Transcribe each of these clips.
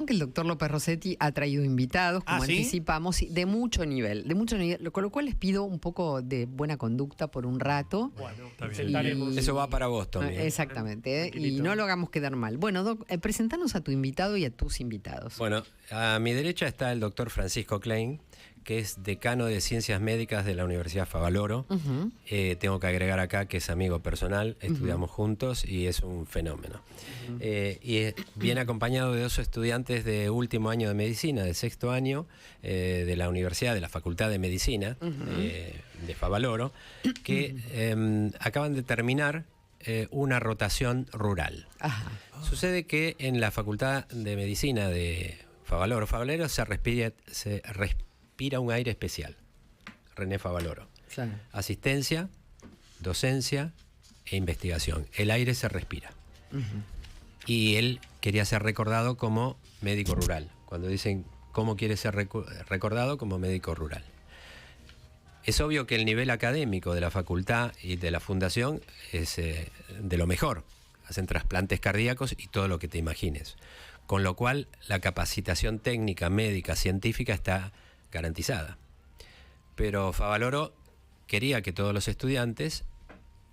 que el doctor López Rossetti ha traído invitados, como ¿sí? anticipamos, de mucho nivel, con lo cual les pido un poco de buena conducta por un rato. Bueno, intentaremos. Eso va para vos, Tommy. Exactamente, y Tranquilito. no lo hagamos quedar mal. Bueno, Doc, presentanos a tu invitado y a tus invitados. Bueno, a mi derecha está el doctor Francisco Klein, que es decano de Ciencias Médicas de la Universidad Favaloro. Ujú. Tengo que agregar acá que es amigo personal, estudiamos juntos y es un fenómeno. Viene acompañado de 2 estudiantes de último año de medicina, de 6º año, de la universidad, de la Facultad de Medicina de Favaloro, que acaban de terminar una rotación rural. Ajá. Sucede que en la Facultad de Medicina de Favaloro se respira un aire especial. René Favaloro. Claro. Asistencia, docencia e investigación. El aire se respira. Y él quería ser recordado como médico rural. Cuando dicen cómo quiere ser recordado, como médico rural. Es obvio que el nivel académico de la facultad y de la fundación es de lo mejor. Hacen trasplantes cardíacos y todo lo que te imagines. Con lo cual, la capacitación técnica, médica, científica está garantizada. Pero Favaloro quería que todos los estudiantes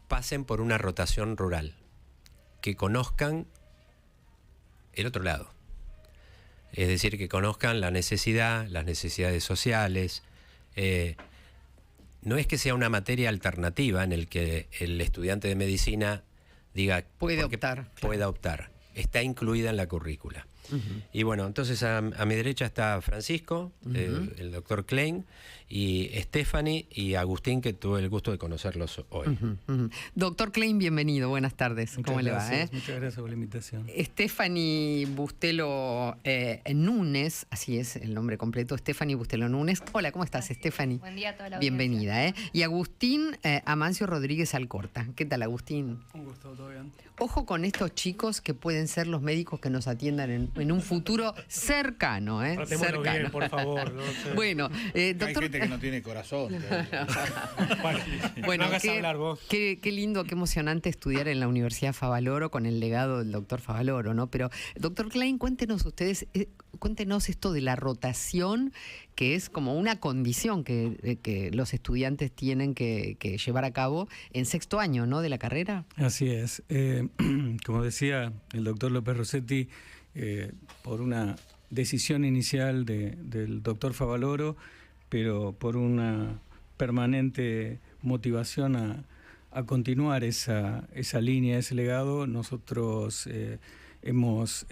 pasen por una rotación rural, que conozcan el otro lado. Es decir, que conozcan la necesidad, las necesidades sociales. No es que sea una materia alternativa en el que el estudiante de medicina diga Puede porque optar, pueda optar. Está incluida en la currícula. Y bueno, entonces a mi derecha está Francisco, el doctor Klein, y Stephanie y Agustín, que tuve el gusto de conocerlos hoy. Doctor Klein, bienvenido, buenas tardes. ¿Cómo le va? Muchas gracias por la invitación. Stephanie Bustelo Núñez, así es el nombre completo, Stephanie Bustelo Núñez. Hola, ¿cómo estás, Stephanie? Buen día a toda la Bienvenida. audiencia. Y Agustín Amancio Rodríguez Alcorta. ¿Qué tal, Agustín? Un gusto, todo bien. Ojo con estos chicos que pueden ser los médicos que nos atiendan en un futuro cercano, Tratémoslo cercano. bien, por favor. No sé. Bueno, doctor... Hay gente que no tiene corazón. Bueno, no hagas hablar vos. qué lindo, qué emocionante estudiar en la Universidad Favaloro con el legado del doctor Favaloro, ¿no? Pero, doctor Klein, cuéntenos esto de la rotación, que es como una condición que los estudiantes tienen que llevar a cabo en 6º año, ¿no?, de la carrera. Así es. Como decía el doctor López Rossetti, por una decisión inicial del doctor Favaloro, pero por una permanente motivación a continuar esa línea, ese legado, nosotros hemos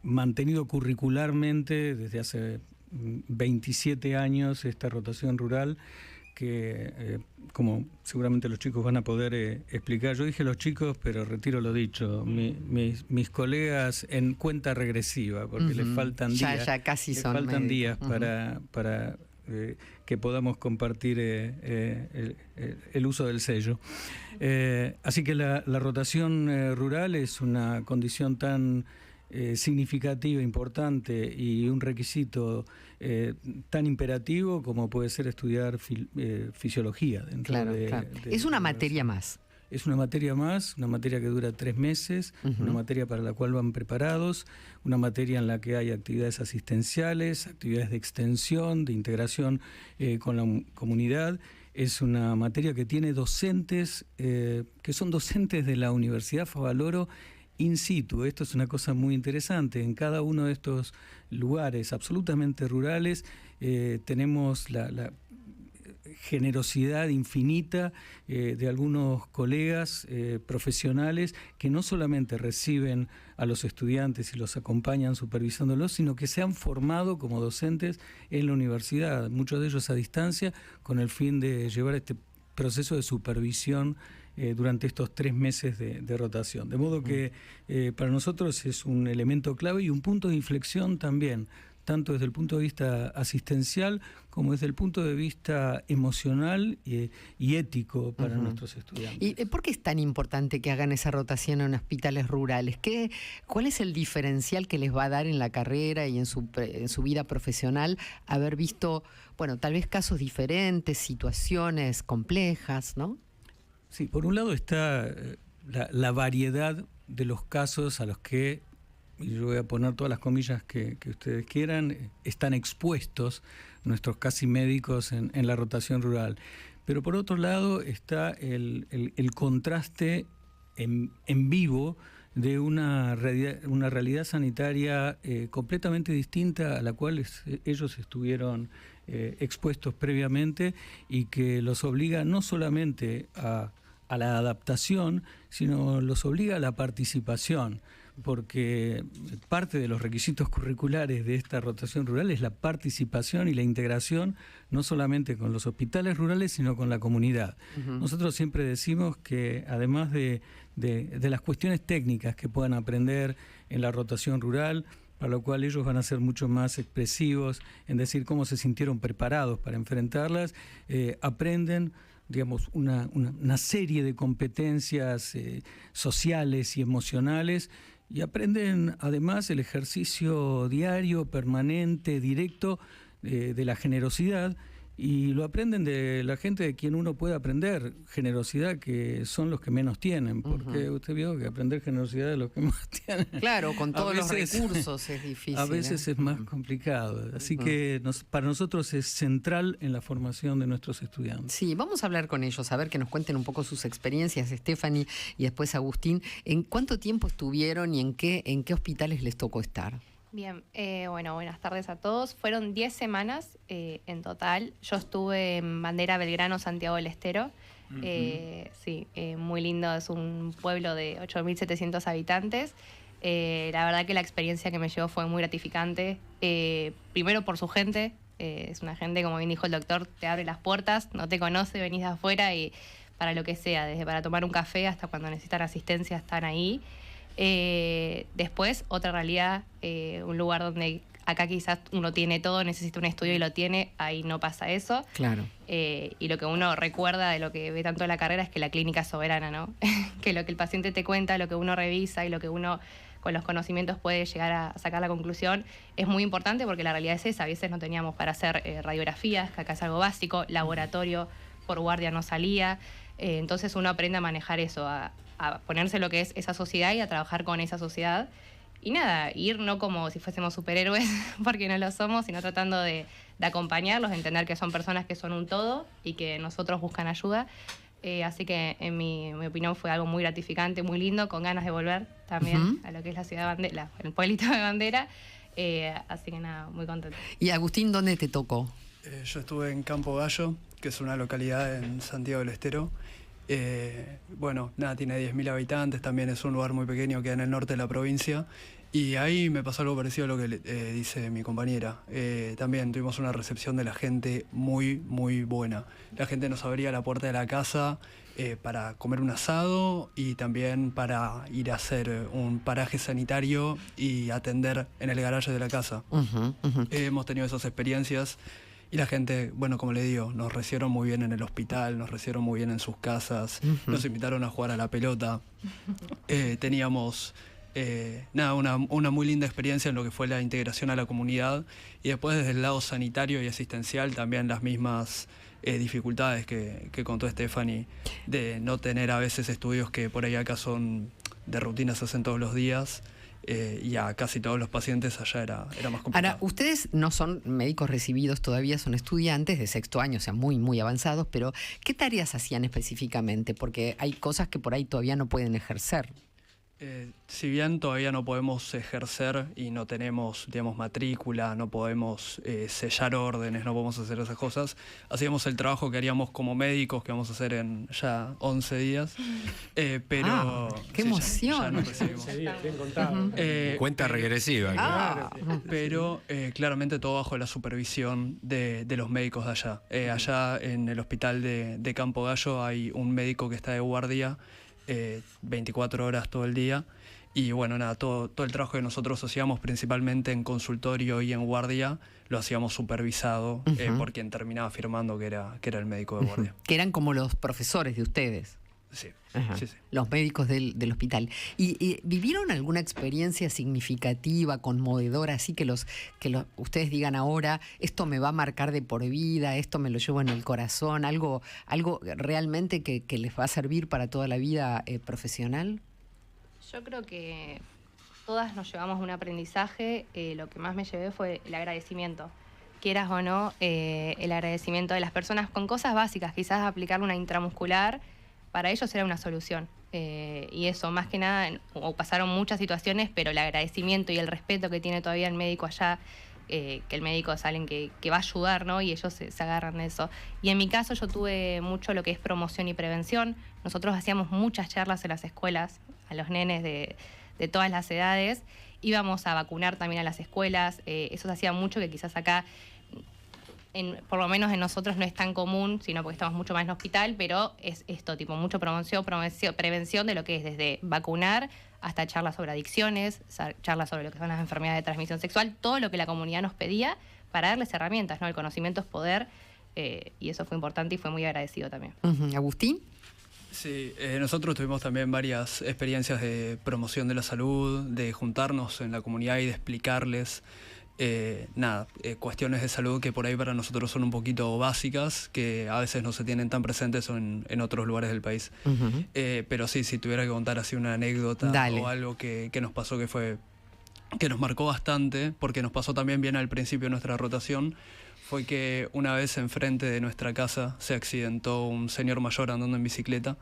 mantenido curricularmente desde hace 27 años esta rotación rural, que como seguramente los chicos van a poder explicar. Yo dije los chicos, pero retiro lo dicho. Mis colegas en cuenta regresiva, porque les faltan días. Ya casi les son faltan médicos. días para que podamos compartir el uso del sello. Así que la rotación rural es una condición tan significativa, importante y un requisito tan imperativo como puede ser estudiar fisiología dentro Claro, de claro. de Es una la materia universidad. más. Es una materia más, una materia que dura 3 meses, una materia para la cual van preparados, una materia en la que hay actividades asistenciales, actividades de extensión, de integración con la comunidad. Es una materia que tiene docentes, que son docentes de la Universidad Favaloro in situ. Esto es una cosa muy interesante. En cada uno de estos lugares absolutamente rurales tenemos la generosidad infinita de algunos colegas profesionales que no solamente reciben a los estudiantes y los acompañan supervisándolos, sino que se han formado como docentes en la universidad, muchos de ellos a distancia, con el fin de llevar este proceso de supervisión durante estos 3 meses de rotación. De modo que para nosotros es un elemento clave y un punto de inflexión también, tanto desde el punto de vista asistencial como desde el punto de vista emocional y ético para nuestros estudiantes. ¿Y por qué es tan importante que hagan esa rotación en hospitales rurales? ¿Cuál es el diferencial que les va a dar en la carrera y en su vida profesional haber visto, bueno, tal vez casos diferentes, situaciones complejas, ¿no? Sí, por un lado está la variedad de los casos a los que y yo voy a poner todas las comillas que ustedes quieran, están expuestos nuestros casi médicos en la rotación rural. Pero por otro lado está el contraste en vivo de una realidad sanitaria completamente distinta a la cual ellos estuvieron expuestos previamente, y que los obliga no solamente a la adaptación, sino los obliga a la participación, porque parte de los requisitos curriculares de esta rotación rural es la participación y la integración, no solamente con los hospitales rurales, sino con la comunidad. Nosotros siempre decimos que además de las cuestiones técnicas que puedan aprender en la rotación rural, para lo cual ellos van a ser mucho más expresivos en decir cómo se sintieron preparados para enfrentarlas, aprenden, digamos, una serie de competencias sociales y emocionales, y aprenden además el ejercicio diario, permanente, directo de la generosidad, y lo aprenden de la gente de quien uno puede aprender generosidad, que son los que menos tienen, porque usted vio que aprender generosidad de los que más tienen. Claro, con todos los recursos es difícil. A veces es más complicado, así que para nosotros es central en la formación de nuestros estudiantes. Sí, vamos a hablar con ellos, a ver que nos cuenten un poco sus experiencias, Stephanie y después Agustín. ¿En cuánto tiempo estuvieron y en qué hospitales les tocó estar? Bien, bueno, buenas tardes a todos. Fueron 10 semanas en total. Yo estuve en Bandera Belgrano, Santiago del Estero. Sí, muy lindo, es un pueblo de 8.700 habitantes. La verdad que la experiencia que me llevó fue muy gratificante. Primero por su gente, es una gente, como bien dijo el doctor, te abre las puertas, no te conoce, venís de afuera y para lo que sea, desde para tomar un café hasta cuando necesitan asistencia están ahí. Después, otra realidad, un lugar donde acá quizás uno tiene todo, necesita un estudio y lo tiene, ahí no pasa eso. Claro. Y lo que uno recuerda de lo que ve tanto en la carrera es que la clínica es soberana, ¿no? Que lo que el paciente te cuenta, lo que uno revisa y lo que uno con los conocimientos puede llegar a sacar la conclusión es muy importante, porque la realidad es esa. A veces no teníamos para hacer radiografías, que acá es algo básico, laboratorio por guardia no salía, entonces uno aprende a manejar eso, a ponerse lo que es esa sociedad y a trabajar con esa sociedad. Y nada, ir no como si fuésemos superhéroes, porque no lo somos, sino tratando de acompañarlos, de entender que son personas que son un todo y que nosotros buscan ayuda. Así que en mi opinión fue algo muy gratificante, muy lindo, con ganas de volver también a lo que es la ciudad de Bandera, el pueblito de Bandera. Así que nada, muy contento. Y Agustín, ¿dónde te tocó? Yo estuve en Campo Gallo, que es una localidad en Santiago del Estero. Bueno, nada, tiene 10.000 habitantes, también es un lugar muy pequeño, queda en el norte de la provincia. Y ahí me pasó algo parecido a lo que dice mi compañera. También tuvimos una recepción de la gente muy, muy buena. La gente nos abría la puerta de la casa para comer un asado y también para ir a hacer un paraje sanitario y atender en el garaje de la casa. Hemos tenido esas experiencias. Y la gente, bueno, como le digo, nos recibieron muy bien en el hospital, nos recibieron muy bien en sus casas, nos invitaron a jugar a la pelota. Teníamos nada, una muy linda experiencia en lo que fue la integración a la comunidad. Y después, desde el lado sanitario y asistencial, también las mismas dificultades que contó Stephanie, de no tener a veces estudios que por ahí acá son de rutina, se hacen todos los días. Y a casi todos los pacientes allá era más complicado. Ahora, ustedes no son médicos recibidos todavía, son estudiantes de sexto año, o sea, muy, muy avanzados, pero ¿qué tareas hacían específicamente? Porque hay cosas que por ahí todavía no pueden ejercer. Si bien todavía no podemos ejercer y no tenemos, digamos, matrícula, no podemos sellar órdenes, no podemos hacer esas cosas, hacíamos el trabajo que haríamos como médicos, que vamos a hacer en ya 11 días. Pero ¡qué emoción! Ya nos recibimos. Bien contado. Cuenta regresiva. Pero claramente todo bajo la supervisión de los médicos de allá. Allá en el hospital de Campo Gallo hay un médico que está de guardia 24 horas todo el día. Y bueno, nada, todo el trabajo que nosotros hacíamos, principalmente en consultorio y en guardia, lo hacíamos supervisado por quien terminaba firmando que era el médico de guardia. Que eran como los profesores de ustedes. Sí, Ajá. sí. Los médicos del hospital. ¿Y vivieron alguna experiencia significativa, conmovedora, así que ustedes digan ahora, esto me va a marcar de por vida, esto me lo llevo en el corazón, algo realmente que les va a servir para toda la vida profesional? Yo creo que todas nos llevamos un aprendizaje. Lo que más me llevé fue el agradecimiento. Quieras o no, el agradecimiento de las personas con cosas básicas, quizás aplicarle una intramuscular, para ellos era una solución. Y eso, más que nada, pasaron muchas situaciones, pero el agradecimiento y el respeto que tiene todavía el médico allá, que el médico es alguien que va a ayudar, ¿no? Y ellos se agarran de eso. Y en mi caso yo tuve mucho lo que es promoción y prevención. Nosotros hacíamos muchas charlas en las escuelas, a los nenes de todas las edades. Íbamos a vacunar también a las escuelas. Eso se hacía mucho, que quizás acá, por lo menos en nosotros, no es tan común, sino porque estamos mucho más en hospital, pero es esto, tipo, mucho prevención de lo que es desde vacunar hasta charlas sobre adicciones, charlas sobre lo que son las enfermedades de transmisión sexual, todo lo que la comunidad nos pedía para darles herramientas, ¿no? El conocimiento es poder, y eso fue importante y fue muy agradecido también. ¿Agustín? Sí, nosotros tuvimos también varias experiencias de promoción de la salud, de juntarnos en la comunidad y de explicarles cuestiones de salud que por ahí para nosotros son un poquito básicas, que a veces no se tienen tan presentes en otros lugares del país. Pero sí, si tuviera que contar así una anécdota o algo que nos pasó que nos marcó bastante, porque nos pasó también bien al principio de nuestra rotación, fue que una vez enfrente de nuestra casa se accidentó un señor mayor andando en bicicleta.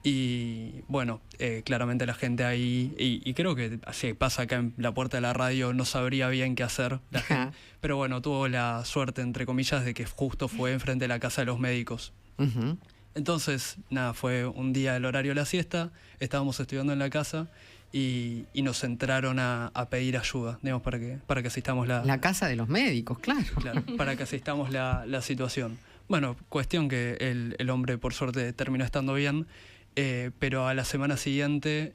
Y bueno, claramente la gente ahí, y creo que así pasa acá en la puerta de la radio, no sabría bien qué hacer la gente, pero bueno, tuvo la suerte, entre comillas, de que justo fue enfrente de la casa de los médicos. Entonces, nada, fue un día del horario de la siesta, estábamos estudiando en la casa y nos entraron a pedir ayuda, digamos, para que asistamos la casa de los médicos, claro. Claro, para que asistamos la situación. Bueno, cuestión que el hombre por suerte terminó estando bien. Pero a la semana siguiente,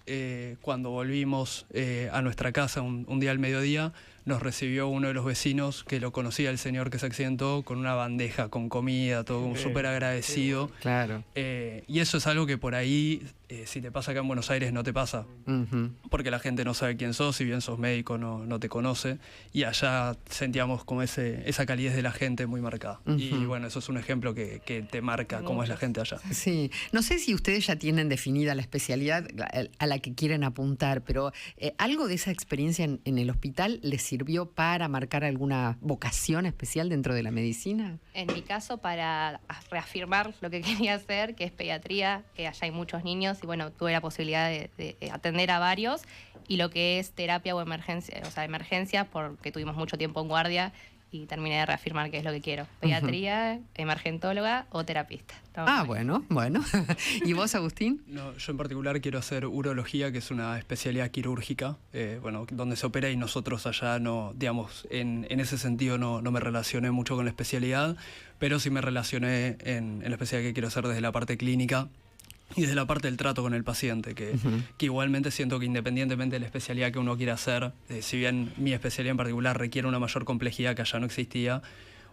cuando volvimos a nuestra casa un día al mediodía, nos recibió uno de los vecinos que lo conocía, el señor que se accidentó, con una bandeja con comida, todo como súper agradecido. Claro. Y eso es algo que por ahí, si te pasa acá en Buenos Aires, no te pasa. Porque la gente no sabe quién sos, si bien sos médico no te conoce. Y allá sentíamos como esa calidez de la gente muy marcada. Y bueno, eso es un ejemplo que te marca cómo es la gente allá. Sí, no sé si ustedes ya tienen definida la especialidad a la que quieren apuntar, pero ¿algo de esa experiencia en el hospital les sirvió para marcar alguna vocación especial dentro de la medicina? En mi caso, para reafirmar lo que quería hacer, que es pediatría, que allá hay muchos niños, y bueno, tuve la posibilidad de atender a varios, y lo que es terapia o emergencia, o sea, emergencia, porque tuvimos mucho tiempo en guardia, y terminé de reafirmar qué es lo que quiero. Pediatría, emergentóloga o terapista. Bueno. ¿Y vos, Agustín? No, yo en particular quiero hacer urología, que es una especialidad quirúrgica, donde se opera, y nosotros allá no, digamos, en ese sentido no me relacioné mucho con la especialidad, pero sí me relacioné en la especialidad que quiero hacer desde la parte clínica y desde la parte del trato con el paciente, que igualmente siento que independientemente de la especialidad que uno quiera hacer, si bien mi especialidad en particular requiere una mayor complejidad que allá no existía,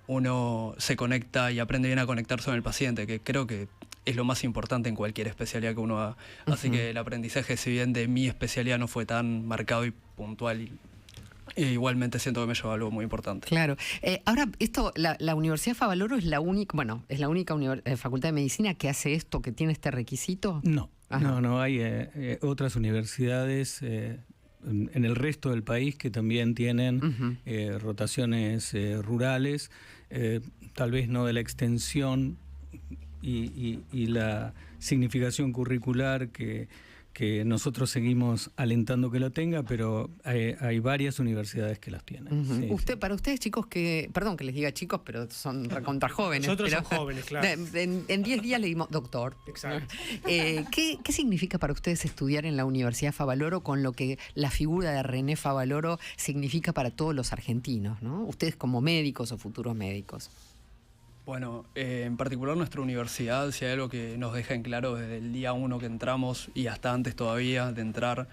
uno se conecta y aprende bien a conectarse con el paciente, que creo que es lo más importante en cualquier especialidad que uno haga. Así que el aprendizaje, si bien de mi especialidad no fue tan marcado y puntual, igualmente siento que me llevó algo muy importante. Claro. Ahora, la Universidad Favaloro es la única, facultad de medicina que hace esto, que tiene este requisito. No, hay otras universidades en el resto del país que también tienen rotaciones rurales, tal vez no de la extensión y la significación curricular que nosotros seguimos alentando que lo tenga, pero hay varias universidades que las tienen. Para ustedes, chicos, perdón que les diga chicos, pero son recontra jóvenes. Nosotros somos jóvenes, claro. En 10 días le dimos doctor. Exacto. ¿Qué significa para ustedes estudiar en la Universidad Favaloro con lo que la figura de René Favaloro significa para todos los argentinos, ¿no? Ustedes como médicos o futuros médicos. Bueno, en particular nuestra universidad, si hay algo que nos deja en claro desde el día 1 que entramos y hasta antes todavía de entrar,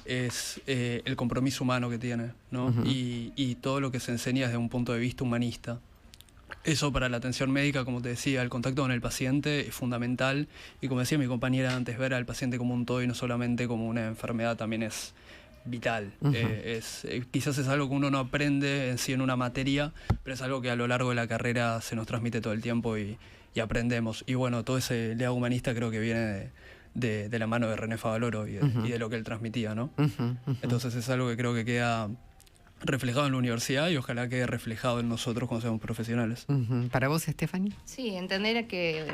es el compromiso humano que tiene, ¿no? Y todo lo que se enseña desde un punto de vista humanista. Eso para la atención médica, como te decía, el contacto con el paciente es fundamental, y como decía mi compañera antes, ver al paciente como un todo y no solamente como una enfermedad también es vital. Quizás es algo que uno no aprende en sí en una materia, pero es algo que a lo largo de la carrera se nos transmite todo el tiempo y aprendemos. Y bueno, todo ese legado humanista creo que viene de la mano de René Favaloro y de lo que él transmitía, ¿no? Ujú. Entonces es algo que creo que queda reflejado en la universidad y ojalá quede reflejado en nosotros cuando seamos profesionales. Ujú. ¿Para vos, Stephanie? Sí, entender que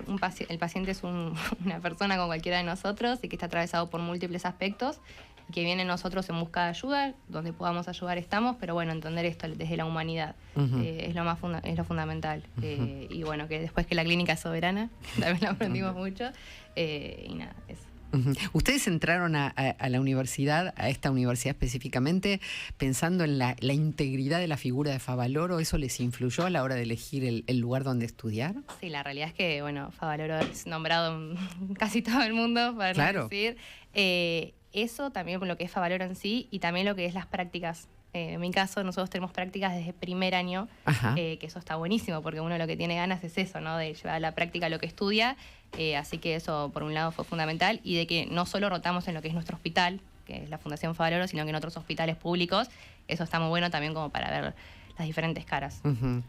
el paciente es una persona como cualquiera de nosotros y que está atravesado por múltiples aspectos y que viene nosotros en busca de ayuda, donde podamos ayudar estamos, pero bueno, entender esto desde la humanidad es lo fundamental. Y bueno, que después que la clínica es soberana, también lo aprendimos mucho, y nada, eso. Ujú. ¿Ustedes entraron a la universidad, a esta universidad específicamente, pensando en la integridad de la figura de Favaloro? ¿Eso les influyó a la hora de elegir el lugar donde estudiar? Sí, la realidad es que, bueno, Favaloro es nombrado en casi todo el mundo, para Claro. no decir. Eso también con lo que es Favaloro en sí y también lo que es las prácticas. En mi caso, nosotros tenemos prácticas desde primer año, Ajá. que eso está buenísimo, porque uno lo que tiene ganas es eso, ¿no? De llevar a la práctica lo que estudia. Así que eso, por un lado, fue fundamental. Y de que no solo rotamos en lo que es nuestro hospital, que es la Fundación Favaloro, sino que en otros hospitales públicos. Eso está muy bueno también como para ver las diferentes caras. Ujú.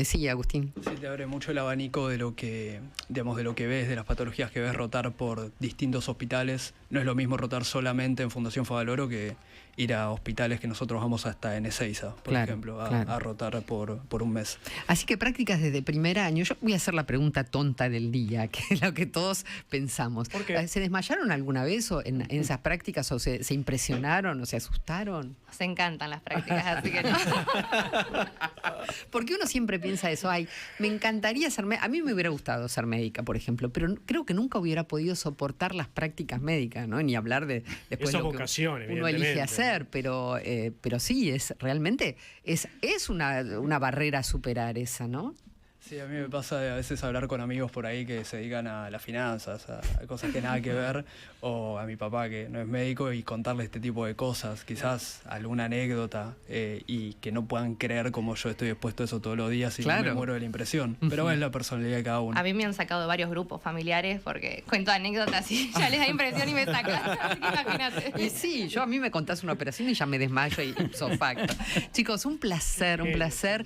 Sí, Agustín. Sí, te abre mucho el abanico de lo que, digamos, de lo que ves, de las patologías que ves rotar por distintos hospitales. No es lo mismo rotar solamente en Fundación Favaloro que ir a hospitales que nosotros vamos hasta en Ezeiza, por Claro, ejemplo, claro. a rotar por un mes. Así que prácticas desde primer año. Yo voy a hacer la pregunta tonta del día, que es lo que todos pensamos. ¿Por qué? ¿Se desmayaron alguna vez en esas prácticas o se impresionaron o se asustaron? Nos encantan las prácticas, así que no. Porque uno siempre piensa eso, ay, me encantaría ser médica. A mí me hubiera gustado ser médica, por ejemplo, pero creo que nunca hubiera podido soportar las prácticas médicas, ¿no? Ni hablar de después Eso es lo que vocación, uno elige evidentemente. hacer, pero sí, realmente es una barrera a superar esa, ¿no? Sí, a mí me pasa de a veces hablar con amigos por ahí que se dedican a las finanzas, a cosas que nada que ver, o a mi papá que no es médico y contarle este tipo de cosas, quizás alguna anécdota y que no puedan creer como yo estoy expuesto a eso todos los días y Claro. me muero de la impresión. Pero es la personalidad de cada uno. A mí me han sacado de varios grupos familiares porque cuento anécdotas y ya les da impresión y me sacan. Así que imagínate. Y sí, a mí me contás una operación y ya me desmayo y ipso facto. Chicos, un placer, un placer.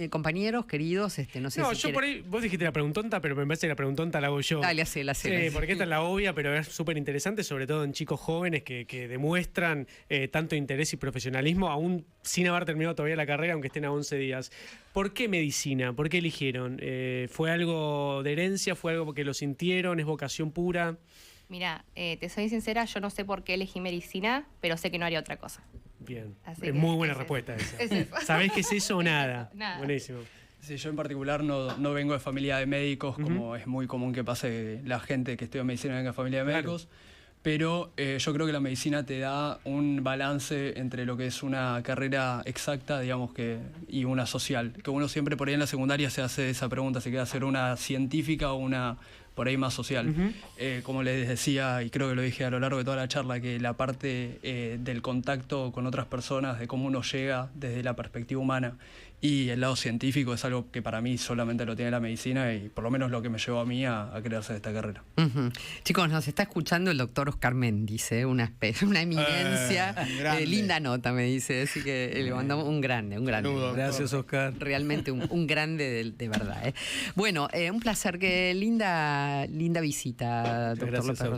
Compañeros, queridos, no sé No, si yo por ahí, vos dijiste la preguntonta, pero me parece que la preguntonta la hago yo. Dale, hacela. Sí, porque esta es la obvia, pero es súper interesante, sobre todo en chicos jóvenes que demuestran tanto interés y profesionalismo, aún sin haber terminado todavía la carrera, aunque estén a 11 días. ¿Por qué medicina? ¿Por qué eligieron? ¿Fue algo de herencia? ¿Fue algo porque lo sintieron? ¿Es vocación pura? Mira, te soy sincera, yo no sé por qué elegí medicina, pero sé que no haría otra cosa. Bien, Así es que muy buena es respuesta eso. esa. Es eso. ¿Sabés qué es eso o nada? Nada. Buenísimo. Sí, yo en particular no vengo de familia de médicos, como es muy común que pase la gente que estudia medicina venga de familia de Claro. médicos, pero yo creo que la medicina te da un balance entre lo que es una carrera exacta, digamos, y una social. Que uno siempre por ahí en la secundaria se hace esa pregunta, si quiere hacer una científica o una por ahí más social. Como les decía, y creo que lo dije a lo largo de toda la charla, que la parte del contacto con otras personas, de cómo uno llega desde la perspectiva humana y el lado científico es algo que para mí solamente lo tiene la medicina y por lo menos lo que me llevó a mí a querer hacer esta carrera. Ujú. Chicos, nos está escuchando el doctor Oscar Méndez, una eminencia. Grande. Linda nota, me dice, así que le mandamos un grande. Saludos. Gracias, Oscar. Realmente un grande de verdad. Bueno, un placer, que linda visita, doctor Gracias López a